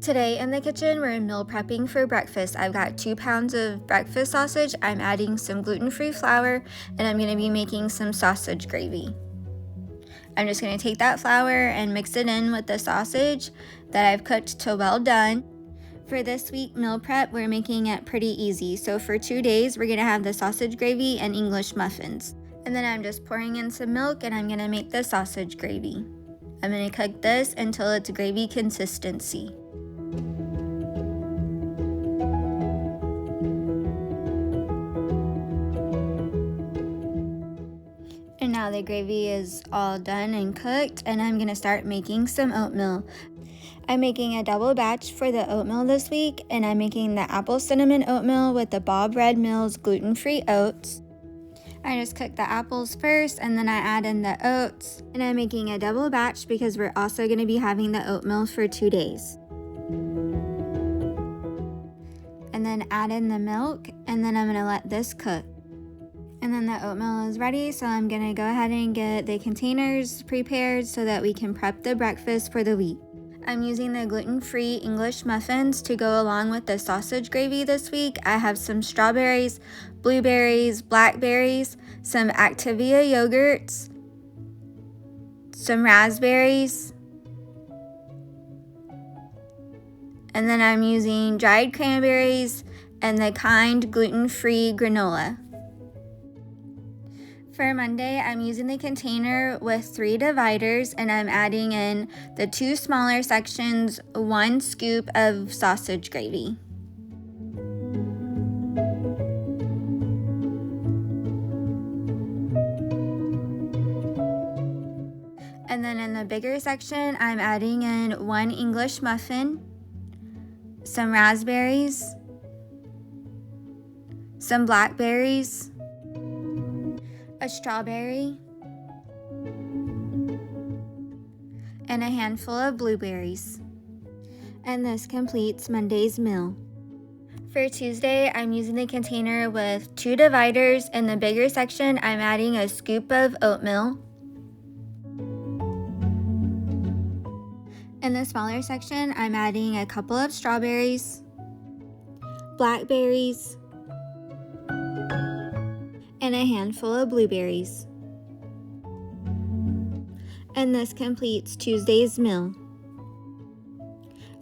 Today in the kitchen, we're meal prepping for breakfast. I've got 2 pounds of breakfast sausage. I'm adding some gluten-free flour, and I'm going to be making some sausage gravy. I'm just going to take that flour and mix it in with the sausage that I've cooked to well done. For this week meal prep, we're making it pretty easy. So for 2 days, we're going to have the sausage gravy and English muffins. And then I'm just pouring in some milk and I'm going to make the sausage gravy. I'm going to cook this until it's gravy consistency. And now the gravy is all done and cooked, and I'm going to start making some oatmeal. I'm making a double batch for the oatmeal this week, and I'm making the apple cinnamon oatmeal with the Bob Red Mills gluten-free oats. I just cook the apples first, and then I add in the oats, and I'm making a double batch because we're also going to be having the oatmeal for 2 days. And then add in the milk, and then I'm going to let this cook. And then the oatmeal is ready, so I'm going to go ahead and get the containers prepared so that we can prep the breakfast for the week. I'm using the gluten-free English muffins to go along with the sausage gravy this week. I have some strawberries, blueberries, blackberries, some Activia yogurts, some raspberries, and then I'm using dried cranberries and the kind gluten-free granola. For Monday, I'm using the container with 3 dividers, and I'm adding in the 2 smaller sections, 1 scoop of sausage gravy. And then in the bigger section, I'm adding in 1 English muffin, some raspberries, some blackberries, a strawberry, and a handful of blueberries. And this completes Monday's meal. For Tuesday, I'm using the container with 2 dividers. In the bigger section, I'm adding a scoop of oatmeal. In the smaller section, I'm adding a couple of strawberries, blackberries, and a handful of blueberries. And this completes Tuesday's meal.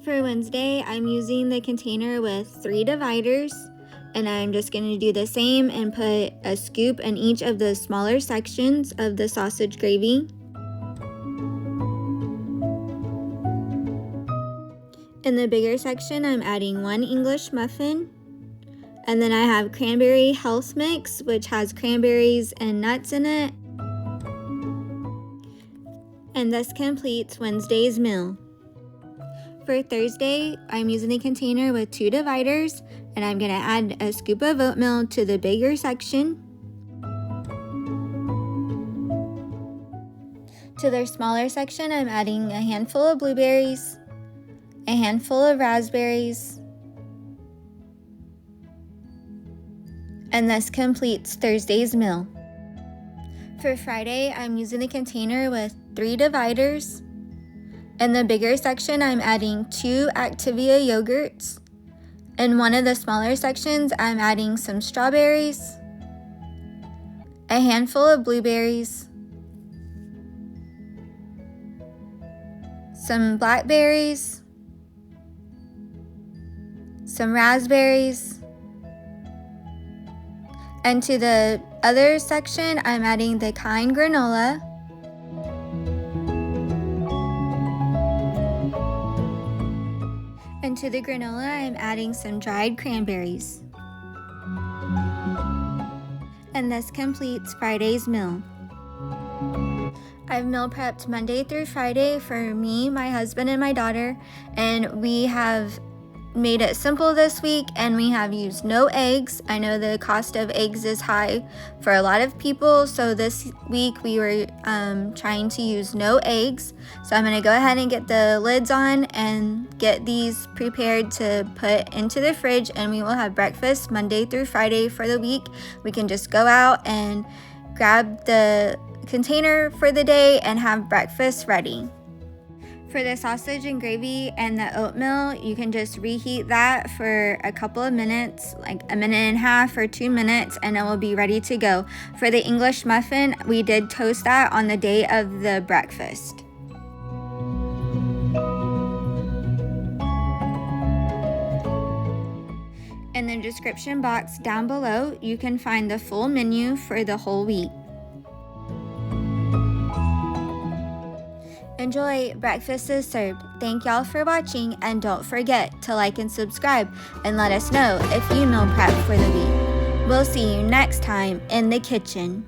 For Wednesday, I'm using the container with 3 dividers, and I'm just going to do the same and put a scoop in each of the smaller sections of the sausage gravy. In the bigger section, I'm adding 1 English muffin. And then I have cranberry health mix, which has cranberries and nuts in it. And this completes Wednesday's meal. For Thursday, I'm using the container with 2 dividers, and I'm going to add a scoop of oatmeal to the bigger section. To their smaller section, I'm adding a handful of blueberries, a handful of raspberries, and this completes Thursday's meal. For Friday, I'm using the container with 3 dividers. In the bigger section, I'm adding 2 Activia yogurts. In one of the smaller sections, I'm adding some strawberries, a handful of blueberries, some blackberries, some raspberries, and to the other section, I'm adding the kind granola, and to the granola, I'm adding some dried cranberries. And this completes Friday's meal. I've meal prepped Monday through Friday for me, my husband, and my daughter, and we have made it simple this week, and we have used no eggs. I know the cost of eggs is high for a lot of people, so this week we were trying to use no eggs. So I'm going to go ahead and get the lids on and get these prepared to put into the fridge, and we will have breakfast Monday through Friday for the week. We can just go out and grab the container for the day and have breakfast ready. For the sausage and gravy and the oatmeal, you can just reheat that for a couple of minutes, like a minute and a half or 2 minutes, and it will be ready to go. For the English muffin, we did toast that on the day of the breakfast. In the description box down below, you can find the full menu for the whole week. Enjoy, breakfast is served. Thank y'all for watching, and don't forget to like and subscribe and let us know if you meal prep for the week. We'll see you next time in the kitchen.